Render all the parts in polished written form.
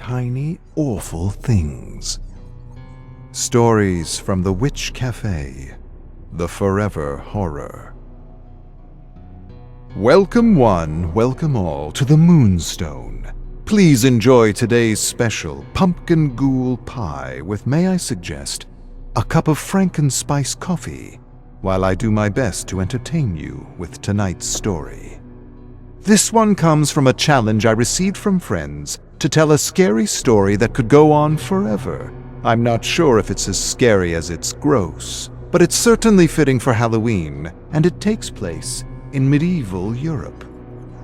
Tiny Awful Things. Stories from the Witch Cafe, the Forever Horror. Welcome one, welcome all to the Moonstone. Please enjoy today's special pumpkin ghoul pie with, may I suggest, a cup of Frankenspice coffee, while I do my best to entertain you with tonight's story. This one comes from a challenge I received from friends to tell a scary story that could go on forever. I'm not sure if it's as scary as it's gross, but it's certainly fitting for Halloween, and it takes place in medieval Europe.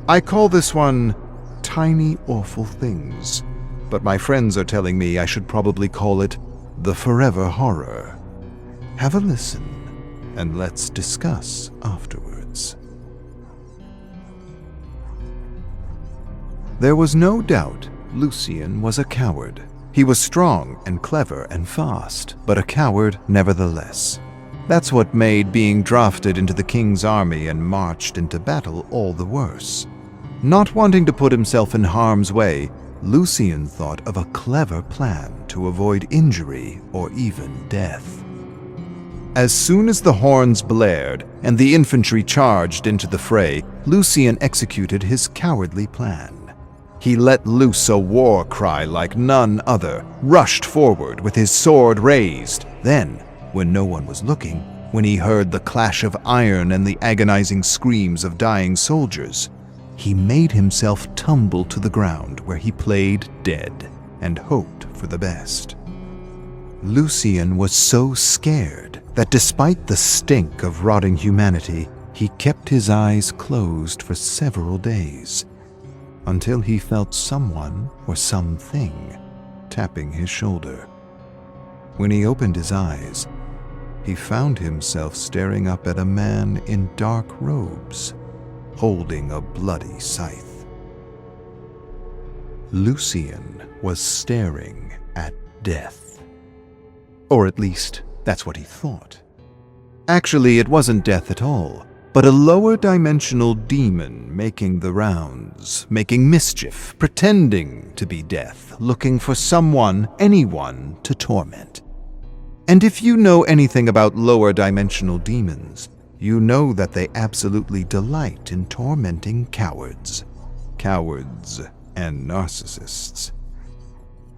I call this one Tiny Awful Things, but my friends are telling me I should probably call it the Forever Horror. Have a listen, and let's discuss afterwards. There was no doubt Lucien was a coward. He was strong and clever and fast, but a coward nevertheless. That's what made being drafted into the king's army and marched into battle all the worse. Not wanting to put himself in harm's way, Lucien thought of a clever plan to avoid injury or even death. As soon as the horns blared and the infantry charged into the fray, Lucien executed his cowardly plan. He let loose a war cry like none other, rushed forward with his sword raised. Then, when no one was looking, when he heard the clash of iron and the agonizing screams of dying soldiers, he made himself tumble to the ground where he played dead and hoped for the best. Lucien was so scared that despite the stink of rotting humanity, he kept his eyes closed for several days, until he felt someone or something tapping his shoulder. When he opened his eyes, he found himself staring up at a man in dark robes, holding a bloody scythe. Lucien was staring at death. Or at least, that's what he thought. Actually, it wasn't death at all, but a lower dimensional demon making the rounds, making mischief, pretending to be death, looking for someone, anyone, to torment. And if you know anything about lower dimensional demons, you know that they absolutely delight in tormenting cowards and narcissists.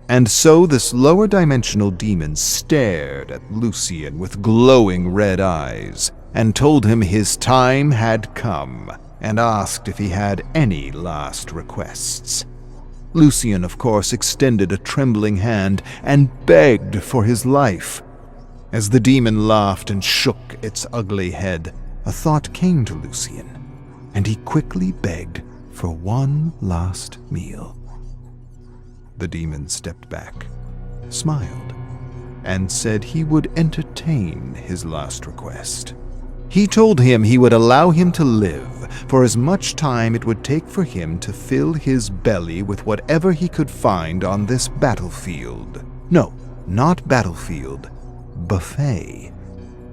And so this lower dimensional demon stared at Lucien with glowing red eyes, and told him his time had come, and asked if he had any last requests. Lucien, of course, extended a trembling hand and begged for his life. As the demon laughed and shook its ugly head, a thought came to Lucien, and he quickly begged for one last meal. The demon stepped back, smiled, and said he would entertain his last request. He told him he would allow him to live for as much time it would take for him to fill his belly with whatever he could find on this battlefield. No, not battlefield, buffet.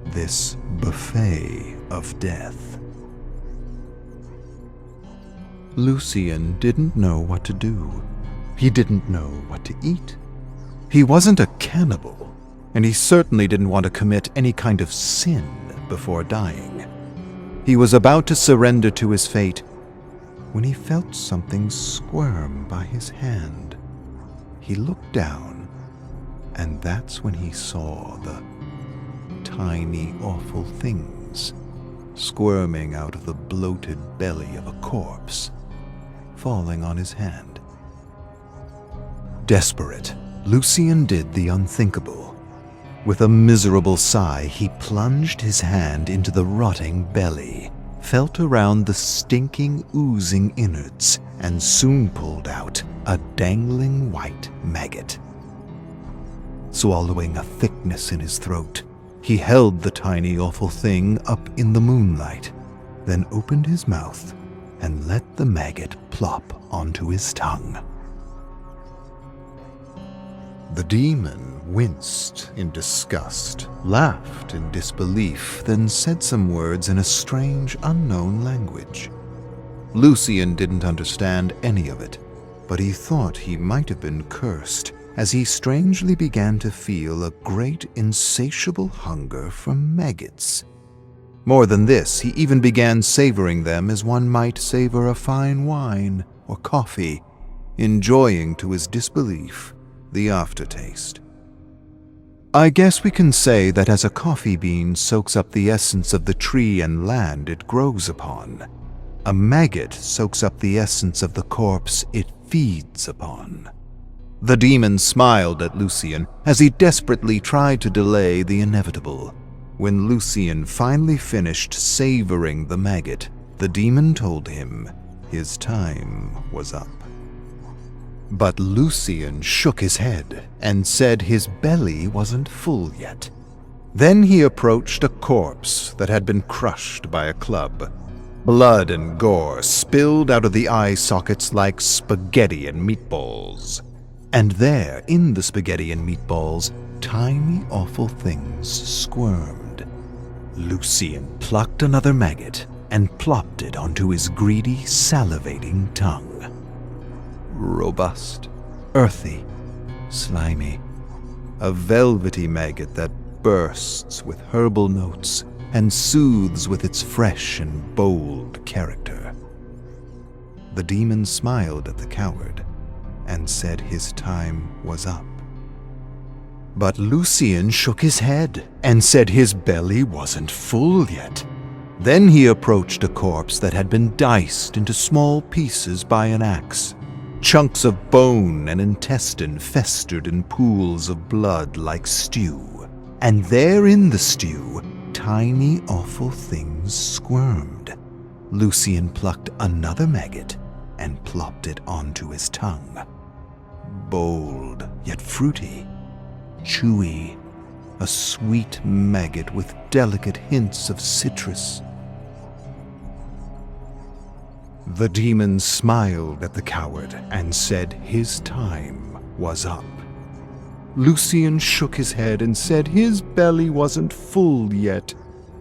This buffet of death. Lucien didn't know what to do. He didn't know what to eat. He wasn't a cannibal, and he certainly didn't want to commit any kind of sin before dying. He was about to surrender to his fate when he felt something squirm by his hand. He looked down, and that's when he saw the tiny, awful things squirming out of the bloated belly of a corpse, falling on his hand. Desperate, Lucien did the unthinkable. With a miserable sigh, he plunged his hand into the rotting belly, felt around the stinking, oozing innards, and soon pulled out a dangling white maggot. Swallowing a thickness in his throat, he held the tiny, awful thing up in the moonlight, then opened his mouth and let the maggot plop onto his tongue. The demon winced in disgust, laughed in disbelief, then said some words in a strange, unknown language. Lucien didn't understand any of it, but he thought he might have been cursed as he strangely began to feel a great insatiable hunger for maggots. More than this, he even began savoring them as one might savor a fine wine or coffee, enjoying to his disbelief the aftertaste. I guess we can say that as a coffee bean soaks up the essence of the tree and land it grows upon, a maggot soaks up the essence of the corpse it feeds upon. The demon smiled at Lucian as he desperately tried to delay the inevitable. When Lucian finally finished savoring the maggot, the demon told him his time was up. But Lucian shook his head and said his belly wasn't full yet. Then he approached a corpse that had been crushed by a club. Blood and gore spilled out of the eye sockets like spaghetti and meatballs. And there, in the spaghetti and meatballs, tiny awful things squirmed. Lucian plucked another maggot and plopped it onto his greedy, salivating tongue. Robust, earthy, slimy, a velvety maggot that bursts with herbal notes and soothes with its fresh and bold character. The demon smiled at the coward and said his time was up. But Lucian shook his head and said his belly wasn't full yet. Then he approached a corpse that had been diced into small pieces by an axe. Chunks of bone and intestine festered in pools of blood like stew. And there in the stew, tiny awful things squirmed. Lucian plucked another maggot and plopped it onto his tongue. Bold, yet fruity, chewy, a sweet maggot with delicate hints of citrus. The demon smiled at the coward and said his time was up. Lucian shook his head and said his belly wasn't full yet.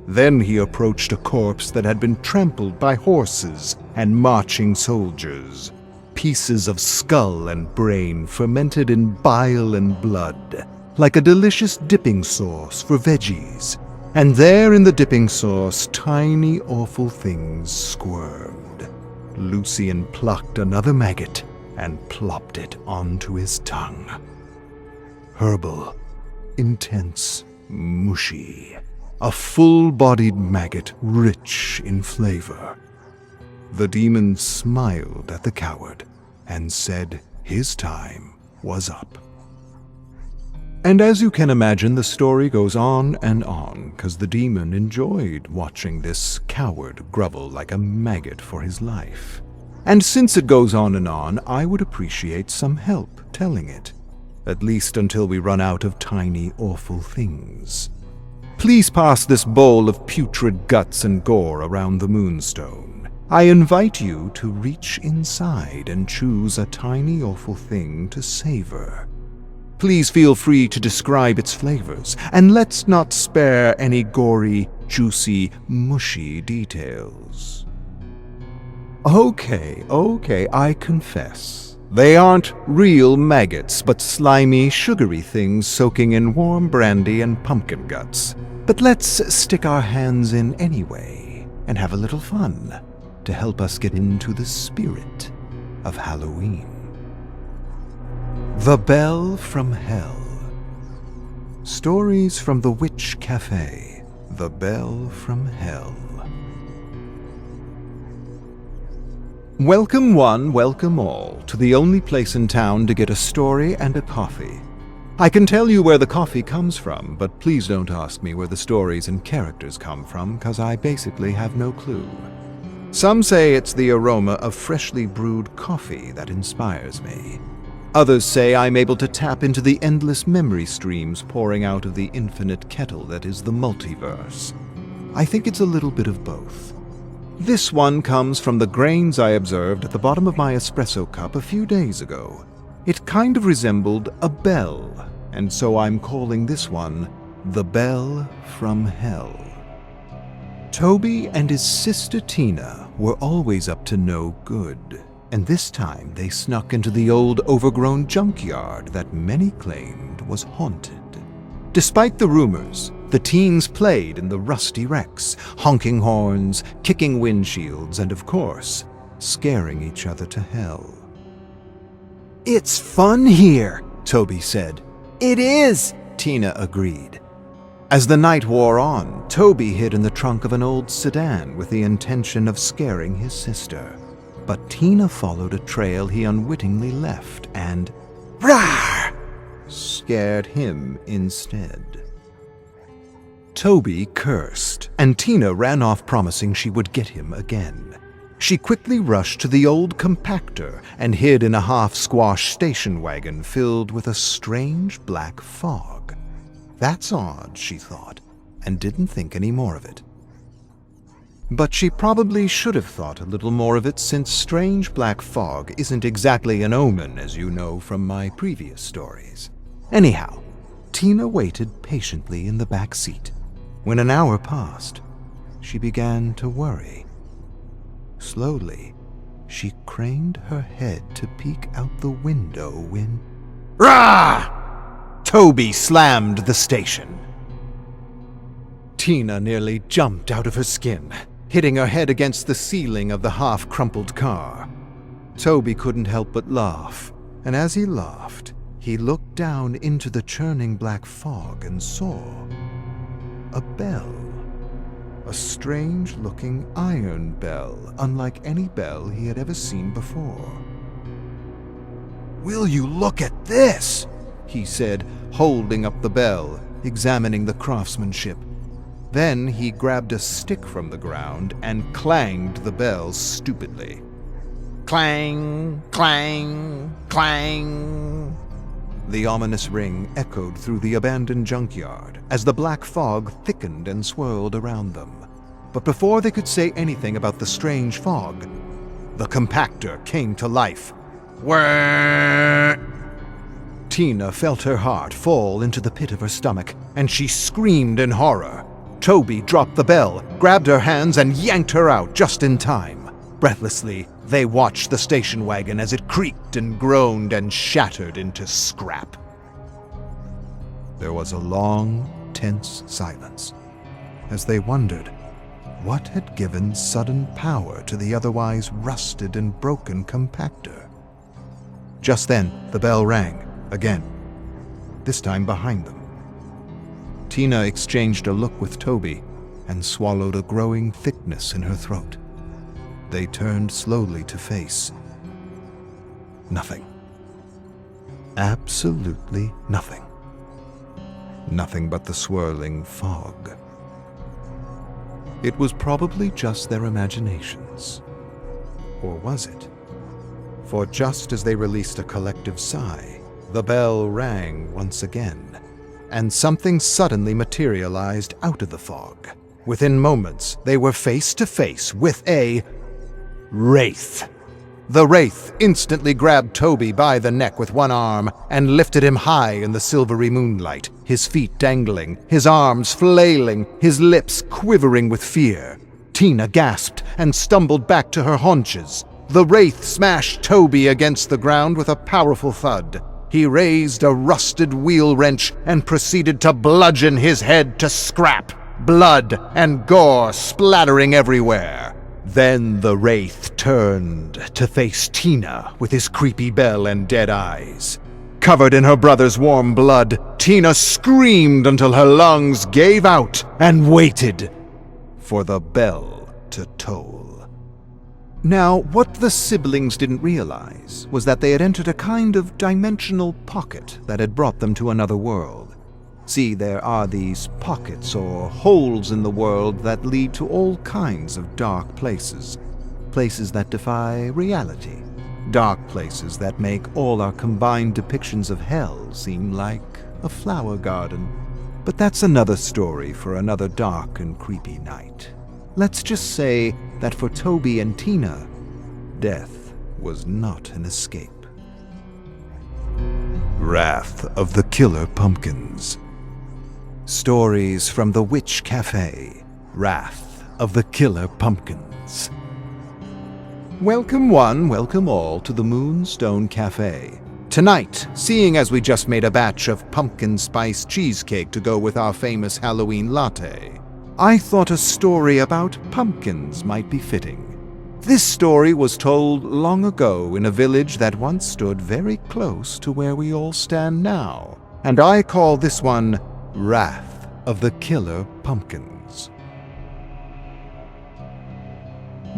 Then he approached a corpse that had been trampled by horses and marching soldiers. Pieces of skull and brain fermented in bile and blood, like a delicious dipping sauce for veggies. And there in the dipping sauce, tiny awful things squirmed. Lucian plucked another maggot and plopped it onto his tongue. Herbal, intense, mushy, a full-bodied maggot rich in flavor. The demon smiled at the coward and said his time was up. And as you can imagine, the story goes on and on, 'cause the demon enjoyed watching this coward grovel like a maggot for his life. And since it goes on and on, I would appreciate some help telling it, at least until we run out of tiny awful things. Please pass this bowl of putrid guts and gore around the moonstone. I invite you to reach inside and choose a tiny awful thing to savor. Please feel free to describe its flavors, and let's not spare any gory, juicy, mushy details. Okay, I confess. They aren't real maggots, but slimy, sugary things soaking in warm brandy and pumpkin guts. But let's stick our hands in anyway and have a little fun to help us get into the spirit of Halloween. The Bell from Hell. Stories from the Witch Cafe. The Bell from Hell. Welcome one, welcome all, to the only place in town to get a story and a coffee. I can tell you where the coffee comes from, but please don't ask me where the stories and characters come from, 'cause I basically have no clue. Some say it's the aroma of freshly brewed coffee that inspires me. Others say I'm able to tap into the endless memory streams pouring out of the infinite kettle that is the multiverse. I think it's a little bit of both. This one comes from the grains I observed at the bottom of my espresso cup a few days ago. It kind of resembled a bell, and so I'm calling this one The Bell from Hell. Toby and his sister Tina were always up to no good. and this time they snuck into the old overgrown junkyard that many claimed was haunted. Despite the rumors, the teens played in the rusty wrecks, honking horns, kicking windshields, and of course, scaring each other to hell. "It's fun here," Toby said. "It is," Tina agreed. As the night wore on, Toby hid in the trunk of an old sedan with the intention of scaring his sister. But Tina followed a trail he unwittingly left and "Rawr!" scared him instead. Toby cursed, and Tina ran off promising she would get him again. She quickly rushed to the old compactor and hid in a half-squashed station wagon filled with a strange black fog. That's odd, she thought, and didn't think any more of it. But she probably should have thought a little more of it, since strange black fog isn't exactly an omen, as you know from my previous stories. Anyhow, Tina waited patiently in the back seat. When an hour passed, she began to worry. Slowly, she craned her head to peek out the window when... Rah! Toby slammed the station. Tina nearly jumped out of her skin, hitting her head against the ceiling of the half-crumpled car. Toby couldn't help but laugh, and as he laughed, he looked down into the churning black fog and saw a bell. A strange-looking iron bell, unlike any bell he had ever seen before. "Will you look at this?" he said, holding up the bell, examining the craftsmanship. Then he grabbed a stick from the ground and clanged the bell stupidly. Clang, clang, clang. The ominous ring echoed through the abandoned junkyard as the black fog thickened and swirled around them. But before they could say anything about the strange fog, the compactor came to life. Whirr! Tina felt her heart fall into the pit of her stomach, and she screamed in horror. Toby dropped the bell, grabbed her hands, and yanked her out just in time. Breathlessly, they watched the station wagon as it creaked and groaned and shattered into scrap. There was a long, tense silence as they wondered what had given sudden power to the otherwise rusted and broken compactor. Just then, the bell rang again, this time behind them. Tina exchanged a look with Toby and swallowed a growing thickness in her throat. They turned slowly to face nothing. Absolutely nothing. Nothing but the swirling fog. It was probably just their imaginations. Or was it? For just as they released a collective sigh, the bell rang once again, and something suddenly materialized out of the fog. Within moments, they were face to face with a wraith. The wraith instantly grabbed Toby by the neck with one arm and lifted him high in the silvery moonlight, his feet dangling, his arms flailing, his lips quivering with fear. Tina gasped and stumbled back to her haunches. The wraith smashed Toby against the ground with a powerful thud. He raised a rusted wheel wrench and proceeded to bludgeon his head to scrap, blood and gore splattering everywhere. Then the wraith turned to face Tina with his creepy bell and dead eyes. Covered in her brother's warm blood, Tina screamed until her lungs gave out and waited for the bell to toll. Now, what the siblings didn't realize was that they had entered a kind of dimensional pocket that had brought them to another world. See, there are these pockets or holes in the world that lead to all kinds of dark places. Places that defy reality. Dark places that make all our combined depictions of hell seem like a flower garden. But that's another story for another dark and creepy night. Let's just say that for Toby and Tina, death was not an escape. Wrath of the Killer Pumpkins. Stories from the Witch Cafe. Wrath of the Killer Pumpkins. Welcome one, welcome all to the Moonstone Cafe. Tonight, seeing as we just made a batch of pumpkin spice cheesecake to go with our famous Halloween latte, I thought a story about pumpkins might be fitting. This story was told long ago in a village that once stood very close to where we all stand now, and I call this one Wrath of the Killer Pumpkins.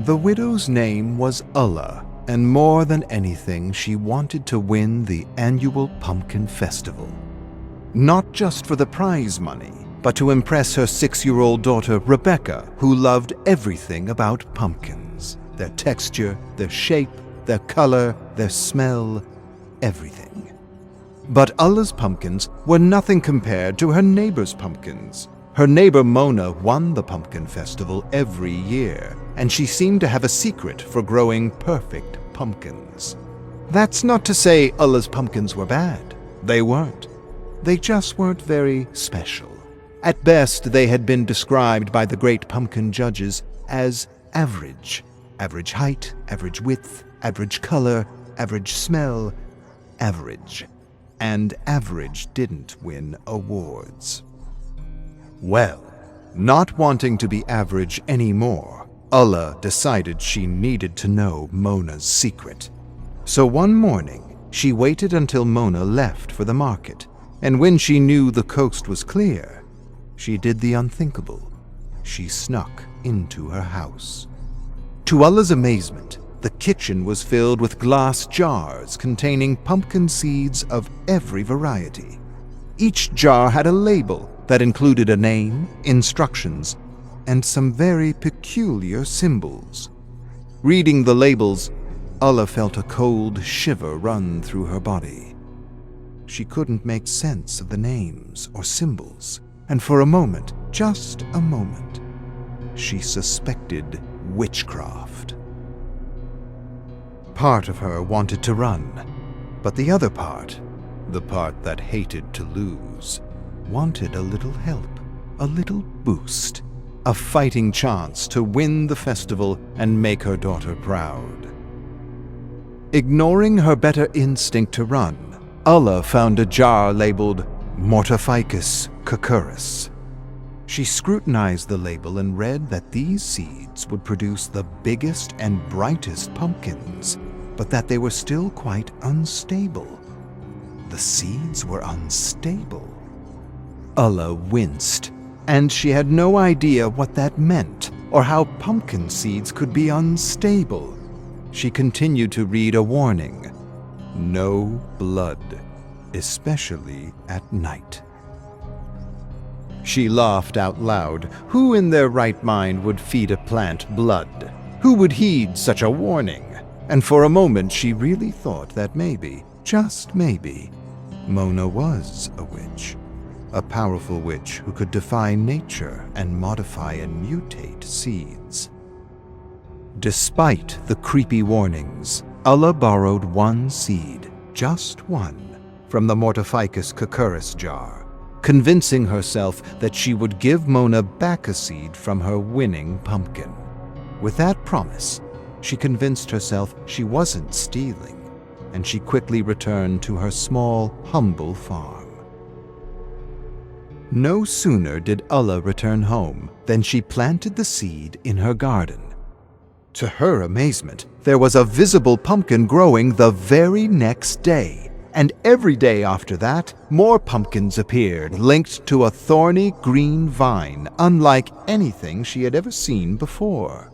The widow's name was Ulla, and more than anything, she wanted to win the annual pumpkin festival. Not just for the prize money, but to impress her 6-year-old daughter Rebecca, who loved everything about pumpkins. Their texture, their shape, their color, their smell, everything. But Ulla's pumpkins were nothing compared to her neighbor's pumpkins. Her neighbor Mona won the pumpkin festival every year, and she seemed to have a secret for growing perfect pumpkins. That's not to say Ulla's pumpkins were bad. They weren't. They just weren't very special. At best, they had been described by the great pumpkin judges as average. Average height, average width, average color, average smell, average. And average didn't win awards. Well, not wanting to be average anymore, Ulla decided she needed to know Mona's secret. So one morning, she waited until Mona left for the market, and when she knew the coast was clear, she did the unthinkable. She snuck into her house. To Ulla's amazement, the kitchen was filled with glass jars containing pumpkin seeds of every variety. Each jar had a label that included a name, instructions, and some very peculiar symbols. Reading the labels, Ulla felt a cold shiver run through her body. She couldn't make sense of the names or symbols, and for a moment, just a moment, she suspected witchcraft. Part of her wanted to run, but the other part, the part that hated to lose, wanted a little help, a little boost, a fighting chance to win the festival and make her daughter proud. Ignoring her better instinct to run, Ulla found a jar labeled Mortificus Cucurbus. She scrutinized the label and read that these seeds would produce the biggest and brightest pumpkins, but that they were still quite unstable. The seeds were unstable. Ulla winced, and she had no idea what that meant or how pumpkin seeds could be unstable. She continued to read a warning: no blood, especially at night. She laughed out loud. Who in their right mind would feed a plant blood? Who would heed such a warning? And for a moment she really thought that maybe, just maybe, Mona was a witch. A powerful witch who could defy nature and modify and mutate seeds. Despite the creepy warnings, Ulla borrowed one seed, just one, from the Mortificus Cucurbus jar, convincing herself that she would give Mona back a seed from her winning pumpkin. With that promise, she convinced herself she wasn't stealing, and she quickly returned to her small, humble farm. No sooner did Ulla return home than she planted the seed in her garden. To her amazement, there was a visible pumpkin growing the very next day. And every day after that, more pumpkins appeared, linked to a thorny green vine, unlike anything she had ever seen before.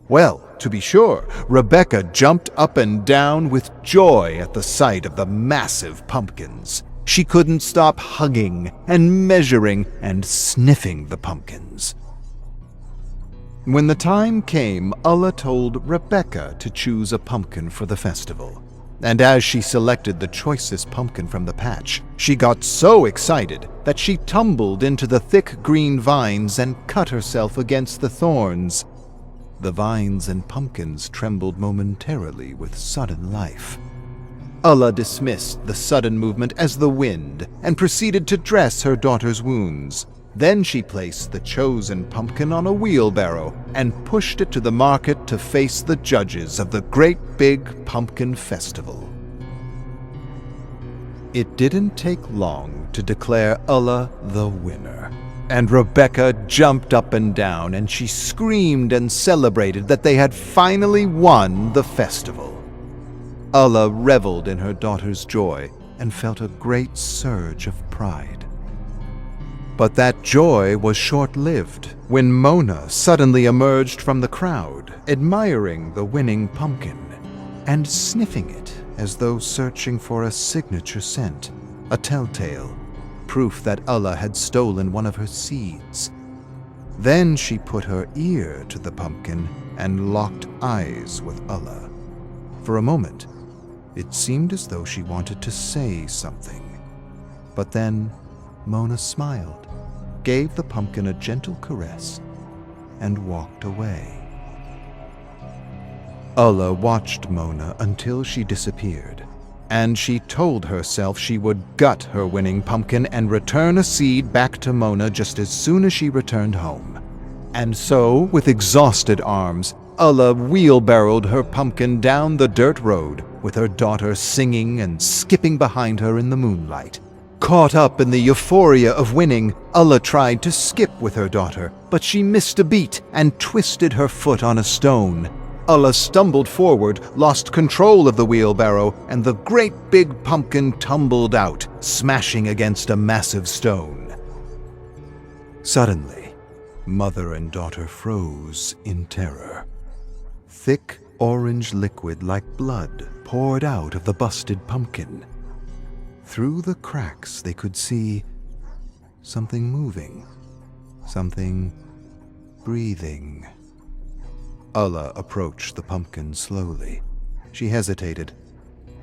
Well, to be sure, Rebecca jumped up and down with joy at the sight of the massive pumpkins. She couldn't stop hugging and measuring and sniffing the pumpkins. When the time came, Ulla told Rebecca to choose a pumpkin for the festival. And as she selected the choicest pumpkin from the patch, she got so excited that she tumbled into the thick green vines and cut herself against the thorns. The vines and pumpkins trembled momentarily with sudden life. Ulla dismissed the sudden movement as the wind and proceeded to dress her daughter's wounds. Then she placed the chosen pumpkin on a wheelbarrow and pushed it to the market to face the judges of the Great Big Pumpkin Festival. It didn't take long to declare Ulla the winner, and Rebecca jumped up and down and she screamed and celebrated that they had finally won the festival. Ulla reveled in her daughter's joy and felt a great surge of pride. But that joy was short-lived when Mona suddenly emerged from the crowd, admiring the winning pumpkin and sniffing it as though searching for a signature scent, a telltale, proof that Ulla had stolen one of her seeds. Then she put her ear to the pumpkin and locked eyes with Ulla. For a moment, it seemed as though she wanted to say something. But then Mona smiled, gave the pumpkin a gentle caress, and walked away. Ulla watched Mona until she disappeared, and she told herself she would gut her winning pumpkin and return a seed back to Mona just as soon as she returned home. And so, with exhausted arms, Ulla wheelbarrowed her pumpkin down the dirt road, with her daughter singing and skipping behind her in the moonlight. Caught up in the euphoria of winning, Ulla tried to skip with her daughter, but she missed a beat and twisted her foot on a stone. Ulla stumbled forward, lost control of the wheelbarrow, and the great big pumpkin tumbled out, smashing against a massive stone. Suddenly, mother and daughter froze in terror. Thick orange liquid like blood poured out of the busted pumpkin. Through the cracks they could see something moving, something breathing. Ulla approached the pumpkin slowly. She hesitated,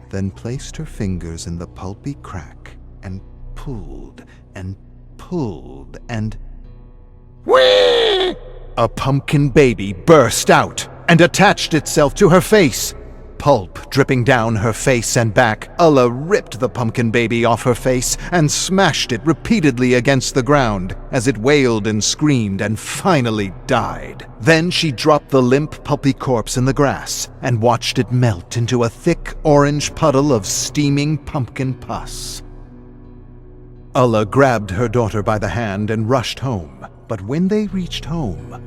then placed her fingers in the pulpy crack and pulled and pulled and... Whee! A pumpkin baby burst out and attached itself to her face. Pulp dripping down her face and back, Ulla ripped the pumpkin baby off her face and smashed it repeatedly against the ground as it wailed and screamed and finally died. Then she dropped the limp, pulpy corpse in the grass and watched it melt into a thick orange puddle of steaming pumpkin pus. Ulla grabbed her daughter by the hand and rushed home, but when they reached home,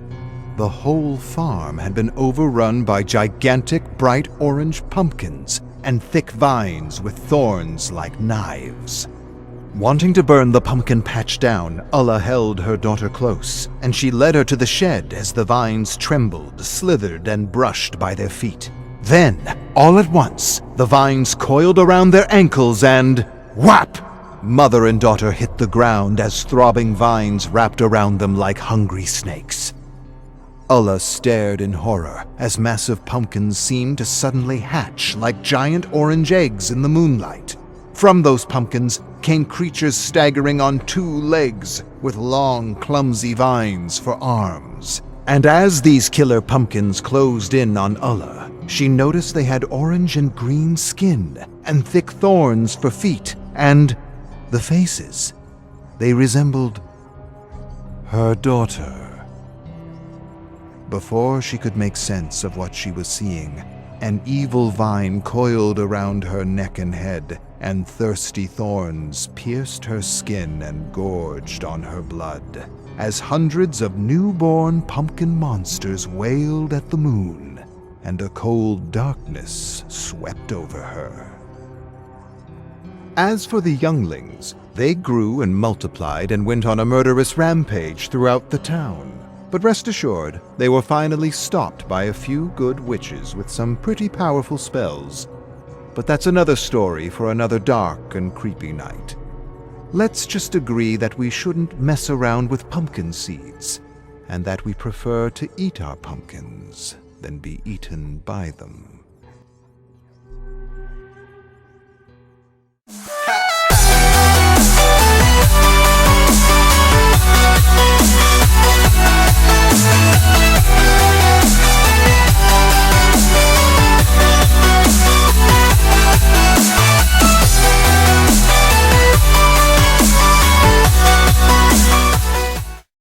the whole farm had been overrun by gigantic bright orange pumpkins and thick vines with thorns like knives. Wanting to burn the pumpkin patch down, Ulla held her daughter close, and she led her to the shed as the vines trembled, slithered, and brushed by their feet. Then, all at once, the vines coiled around their ankles and... whap! Mother and daughter hit the ground as throbbing vines wrapped around them like hungry snakes. Ulla stared in horror as massive pumpkins seemed to suddenly hatch like giant orange eggs in the moonlight. From those pumpkins came creatures staggering on 2 legs with long, clumsy vines for arms. And as these killer pumpkins closed in on Ulla, she noticed they had orange and green skin and thick thorns for feet, and the faces. They resembled her daughter. Before she could make sense of what she was seeing, an evil vine coiled around her neck and head, and thirsty thorns pierced her skin and gorged on her blood, as hundreds of newborn pumpkin monsters wailed at the moon, and a cold darkness swept over her. As for the younglings, they grew and multiplied and went on a murderous rampage throughout the town. But rest assured, they were finally stopped by a few good witches with some pretty powerful spells. But that's another story for another dark and creepy night. Let's just agree that we shouldn't mess around with pumpkin seeds, and that we prefer to eat our pumpkins than be eaten by them.